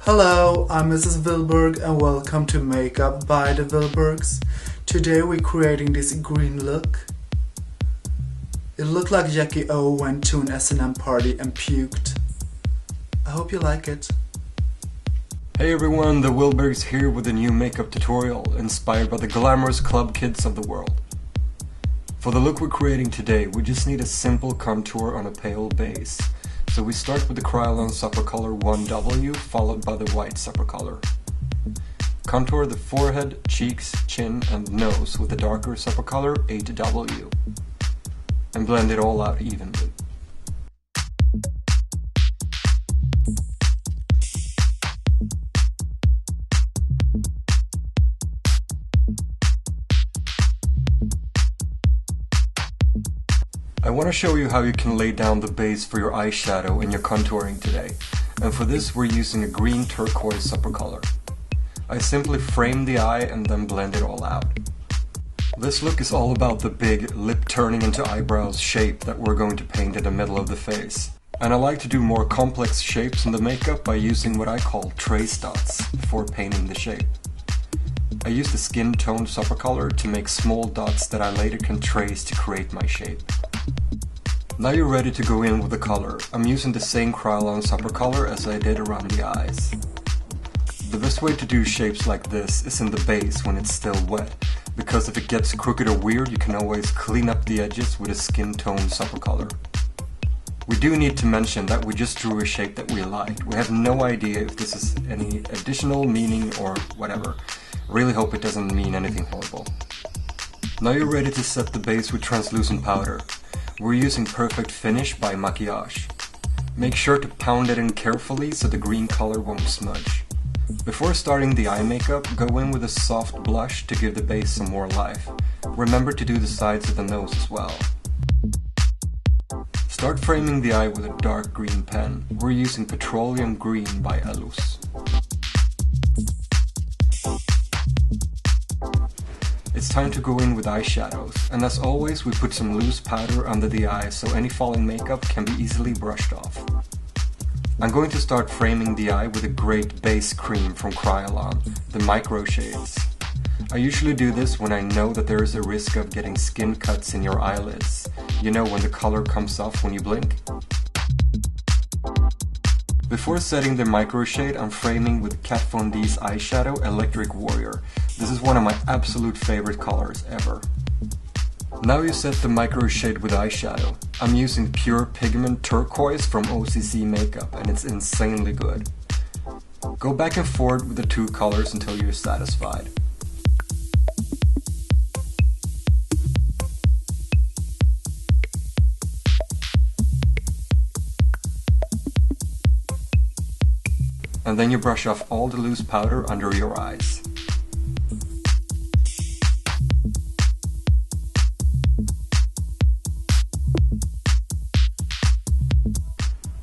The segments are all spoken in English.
Hello, I'm Mrs. VILLBERG and welcome to Makeup by the VILLBERGS. Today we're creating this green look. It looked like Jackie O went to an S&M party and puked. I hope you like it. Hey everyone, the VILLBERGS here with a new makeup tutorial inspired by the glamorous club kids of the world. For the look we're creating today, we just need a simple contour on a pale base. So we start with the Kryolan Supper Color 1W followed by the white Supper Color. Contour the forehead, cheeks, chin and nose with the darker Supper Color 8W. And blend it all out evenly. I want to show you how you can lay down the base for your eyeshadow in your contouring today, and for this we're using a green turquoise Supper Color. I simply frame the eye and then blend it all out. This look is all about the big lip turning into eyebrows shape that we're going to paint in the middle of the face. And I like to do more complex shapes in the makeup by using what I call trace dots before painting the shape. I use the skin toned Supper Color to make small dots that I later can trace to create my shape. Now you're ready to go in with the color. I'm using the same Kryolan Supper Color as I did around the eyes. The best way to do shapes like this is in the base when it's still wet, because if it gets crooked or weird you can always clean up the edges with a skin tone Supper Color. We do need to mention that we just drew a shape that we liked. We have no idea if this is any additional meaning or whatever. Really hope it doesn't mean anything horrible. Now you're ready to set the base with translucent powder. We're using Perfect Finish by Maquillage. Make sure to pound it in carefully so the green color won't smudge. Before starting the eye makeup, go in with a soft blush to give the base some more life. Remember to do the sides of the nose as well. Start framing the eye with a dark green pen. We're using Petroleum Green by Elus. It's time to go in with eyeshadows, and as always we put some loose powder under the eye so any falling makeup can be easily brushed off. I'm going to start framing the eye with a great base cream from Kryolan, the Micro Shades. I usually do this when I know that there is a risk of getting skin cuts in your eyelids. You know, when the color comes off when you blink? Before setting the micro shade, I'm framing with Kat Von D's eyeshadow Electric Warrior. This is one of my absolute favorite colors ever. Now you set the micro shade with eyeshadow. I'm using pure pigment turquoise from OCC Makeup and it's insanely good. Go back and forth with the two colors until you're satisfied. And then you brush off all the loose powder under your eyes.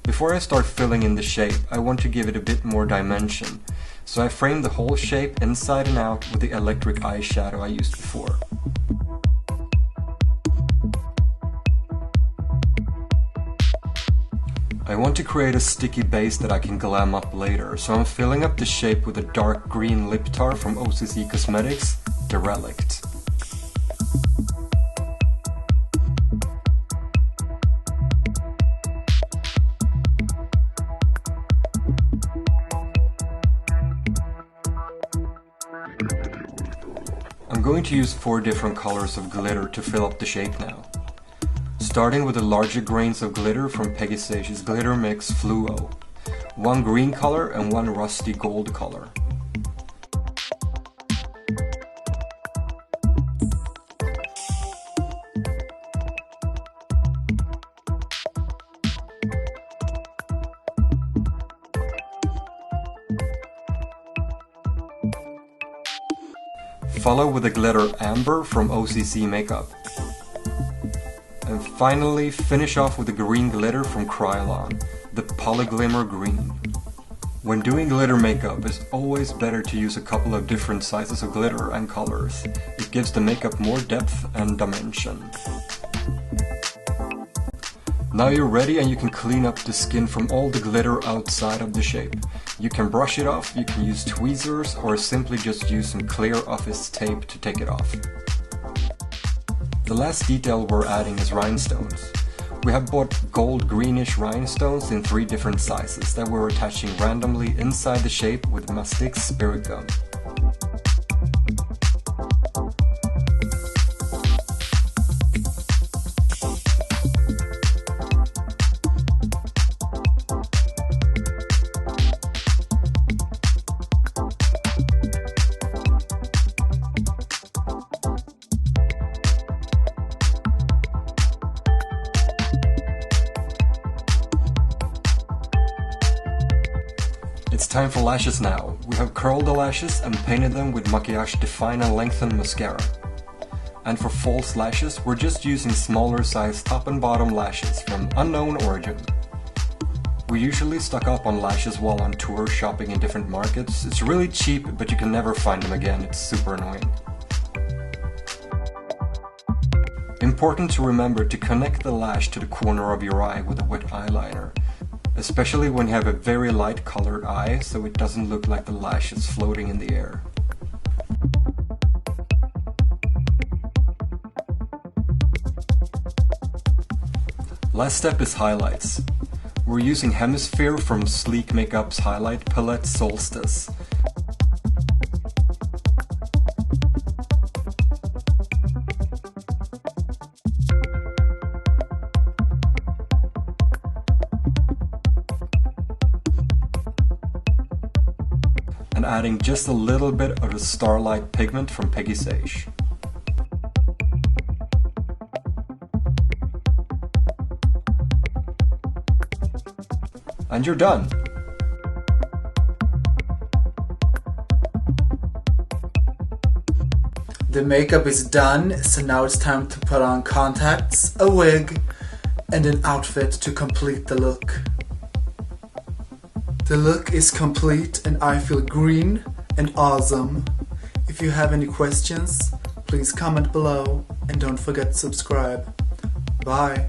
Before I start filling in the shape, I want to give it a bit more dimension, so I frame the whole shape inside and out with the electric eyeshadow I used before. I want to create a sticky base that I can glam up later, so I'm filling up the shape with a dark green lip tar from OCC Cosmetics, The Relict. I'm going to use 4 different colors of glitter to fill up the shape now. Starting with the larger grains of glitter from Pegasage's Glitter Mix Fluo. 1 green color and 1 rusty gold color. Follow with the glitter Amber from OCC Makeup. And finally finish off with the green glitter from Kryolan, the Polyglimmer Green. When doing glitter makeup, it's always better to use a couple of different sizes of glitter and colors. It gives the makeup more depth and dimension. Now you're ready and you can clean up the skin from all the glitter outside of the shape. You can brush it off, you can use tweezers, or simply just use some clear office tape to take it off. The last detail we're adding is rhinestones. We have bought gold greenish rhinestones in 3 different sizes that we're attaching randomly inside the shape with Mastic's spirit gum. It's time for lashes now. We have curled the lashes and painted them with Maquillage Define and Lengthen mascara. And for false lashes, we're just using smaller size top and bottom lashes from unknown origin. We usually stock up on lashes while on tour shopping in different markets. It's really cheap, but you can never find them again. It's super annoying. Important to remember to connect the lash to the corner of your eye with a wet eyeliner. Especially when you have a very light colored eye, so it doesn't look like the lash is floating in the air. Last step is highlights. We're using Hemisphere from Sleek Makeup's highlight palette Solstice. And adding just a little bit of the Starlight pigment from Peggy Sage. And you're done! The makeup is done, so now it's time to put on contacts, a wig, and an outfit to complete the look. The look is complete and I feel green and awesome. If you have any questions, please comment below and don't forget to subscribe. Bye!